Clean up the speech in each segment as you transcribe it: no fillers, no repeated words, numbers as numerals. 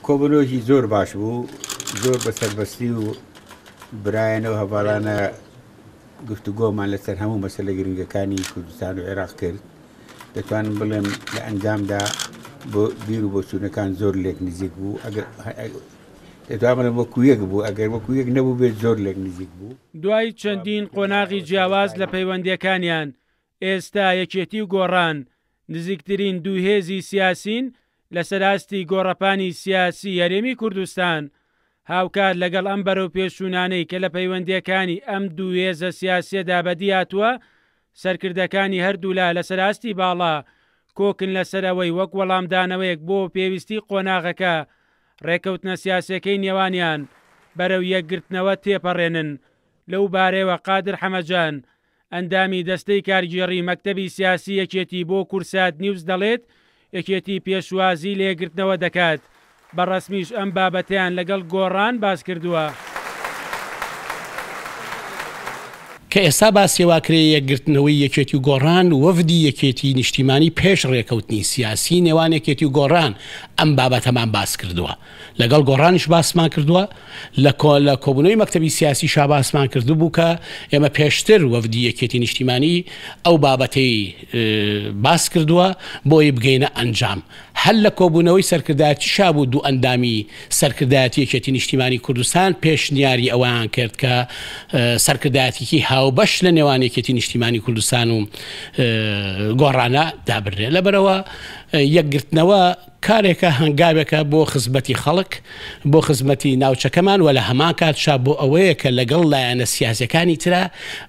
کۆبنەوەی زۆر باش بوو، زۆر بەسەربەستی و برایەنەوە هەڤاڵانە گفتوگۆمان لەسەر هەموو مەسەلە گرنگەکانی کوردستان و عێراق کرد. دەتوانم بڵێم لە ئەنجامدا بۆ بیر و بۆچوونەکان زۆر لێک نزیک بوو. دەتوانم وەکو یەک بوو، ئەگەر وەکو یەک نەبوو بێت زۆر لێک نزیک بوو. دوای چەندین قۆناغی جیاواز لە پەیوەندیەکانیان، ئێستا یەکێتی و گۆڕان نزیکترین دوو هێزی سیاسین لە سەراستی گۆڕەپانی سیاسی هەرێمی کوردستان هاوکات لەگەڵ ئەم بەرەو پێشوونانەی کە لە پەیوەندیەکانی ئەم دوو هێزە سیاسیەدا بەدی هاتووە، سەرکردەکانی هەردوولا لە سەراستی باڵا کۆکن لەسەرەوەی وەک وەڵامدانەوەیەک بۆ پێویستی قۆناغەکە ڕێکەوتنە سیاسەکەی نێوانیان بەرەو یەکگرتنەوە تێپەڕێنن. لەو بارەیەوە قادر حەمەجان ئەندامی دەستەی کارگێڕی مەکتەبی سیاسی یەکێتی بۆ کورسات نیوز دەڵێت یەکێتی پێشوازی لە یەکگرتنەوە دەکات. بەڕەسمیش ئەم بابەتیان لەگەڵ گۆڕان باس کردووە. کە ئێستا باسیێواکرێ یەکگرتنەوەی یەکێتی و گۆڕان وەفدی یەکێتی نیشتیمانی پێش ڕێکەوتنی سیاسی نێوان یەکێتی و گۆڕان ئەم بابەتەمان باس کردووە. لەگەڵ گۆڕانیش باسمان کردووە، لە کۆبوونەوەی مەکتەبی سیاسی شا باسمان کردو بوو کە ئێمە پێشتر وەفدی یەکێتی نیشتیمانی ئەو بابەتەی باس کردووە بۆی بگەینە ئەنجام. هەل لە کۆبوونەوەی سەرکردایەتی شا بوو دوو ئەندامی سەرکردایەتی یەکێتی نیشتیمانی کوردستان پێشنیاری ئەویان کرد کە سەرکردایەتێکی هاوبەش لە نێوانێکێتی نیشتیمانی کوردستان و گۆڕانە دابرێت. لەبەرەوە یەکگرتنەوە کارێکە هەنگاوێکە بۆ خزمەتی خەڵک، بۆ خزمەتی ناوچەکەمان و لە هەمان کاتشا بۆ ئەوەیە کە لەگەڵ لایەنە سیاسەکانی ترە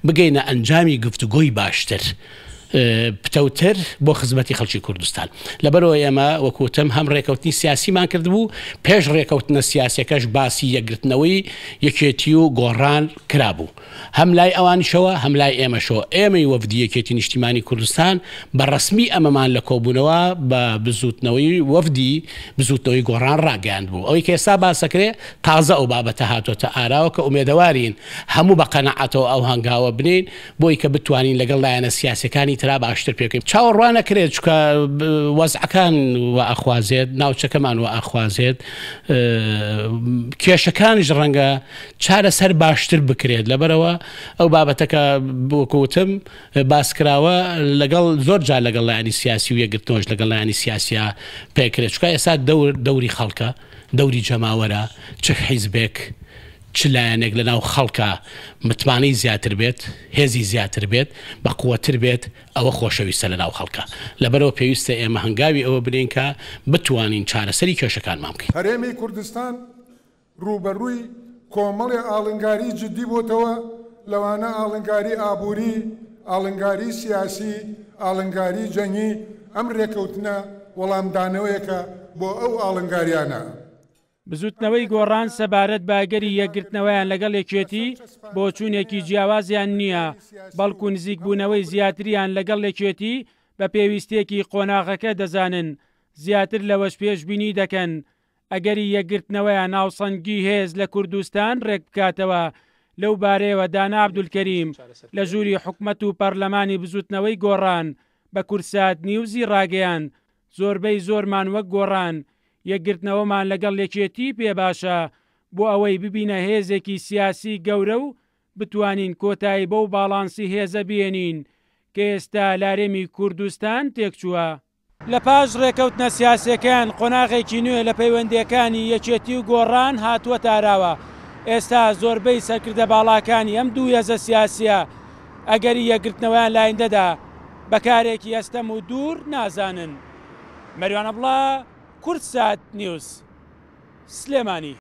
بگەینە ئەنجامی گفتوگۆی باشتر پتەوتر بۆ خزمەتی خەڵکی کوردستان. لەبەرەوە ئێمە وەکوتم هەم ڕێکەوتنی سیاسیمان کردبوو، پێش ڕێکەوتنە سیاسەکەش باسی یەکگرتنەوەی یەکێتی و گۆڕان کرابوو، هەم لای ئەوانیشەوە هەم لای ئێمەشەوە. ئێمەی وەفدی یەکێتی نیشتیمانی کوردستان بەڕەسمی ئەمەمان لە کۆبوونەوە بە بزوتنەوەی وەفدی بزوتنەوەی گۆڕان ڕاگەاند بوو. ئەوەی کە ئێستا باسەکرێ تازە ئەو بابەتە هاتۆتە ئاراوە کە ئومێدەوارین هەموو بە قەنەعەتەوە ئەو هەنگاوە بنین بۆی کە بتوانین لەگەڵ لایەنە سیاسەکانی ترا باشتر پێکەین. چاوەڕوانەکرێت چکە وەزعەکان و ئەخوازێت، ناوچەکەمان و ئەخوازێت، کێشەکانیش ڕەنگە چارەسەر باشتر بکرێت. لەبەرەوە ئەو بابەتەکە بۆکوتم باسکراوە لەگەڵ زۆر جار لەگەڵ لایەنی سیاسی و یەکگرتنەوەش لەگەڵ لایەنی سیاسیا پێکرێت. چکە ئێستا دەوری خەڵکە، دەوری جەماوەرە، چ حیزبێک چ لایەنێک لە ناو خەڵکە متمانەی زیاتر بێت، هێزی زیاتر بێت، بە قووەتر بێت، ئەوە خۆشەویستە لە ناو خەڵکە. لەبەرەوە پێویستە ئێمە هەنگاوی ئەوە بنین کە بتوانین چارەسەری کێشەکانمان بکەین. هەرێمی کوردستان ڕوبەڕووی کۆمەڵی ئاڵنگاری جدی بۆتەوە، لەوانە ئاڵنگاری ئابووری، ئاڵنگاری سیاسی، ئاڵنگاری جەنگی. ئەم ڕێکەوتنە وەڵامدانەوەیەکە بۆ ئەو ئاڵنگاریانە. بزوتنەوەی گۆڕان سەبارەت باگەری یەکگرتنەوەیان لەگەڵ یەکێتی بۆ چوونێکی جیاوازیان نییە، بەڵکو نزیک بوونەوەی زیاتریان لەگەڵ یەکێتی بە پێویستێکی قۆناغەکە دەزانن، زیاتر لەوەش پێشبینی دەکەن ئەگەری یەکگرتنەوەیان ناوسەنگی هێز لە کوردستان ڕێک بکاتەوە. لەو بارەیەوە دانا عەبدولکەریم لە ژووری حکومەت و پەرلەمانی بزوتنەوەی گۆڕان بە کورسات نیوزی ڕاگەیان زۆربەی زۆرمان وەک گۆڕان یەکگرتنەوەمان لەگەڵ یەکێتی پێ باشە بۆ ئەوەی ببینە هێزێکی سیاسی گەورە و بتوانین کۆتایی بەو باڵانسی هێزە بێنین کە ئێستا لارێمی کوردستان تێکچووە. لە پاش ڕێکەوتنە سیاسەکان قۆناغێکی نوێ لە پەیوەندیەکانی یەکێتی و گۆڕان هاتووە تاراوە. ئێستا زۆربەی سەرکردە باڵاکانی ئەم دوو هێزە سیاسیە ئەگەری یەکگرتنەوەیان لایندەدا بەکارێکی ئەستەم و دوور نازانن. مەریوانە بڵا، کورسات نیوز، سلێمانی.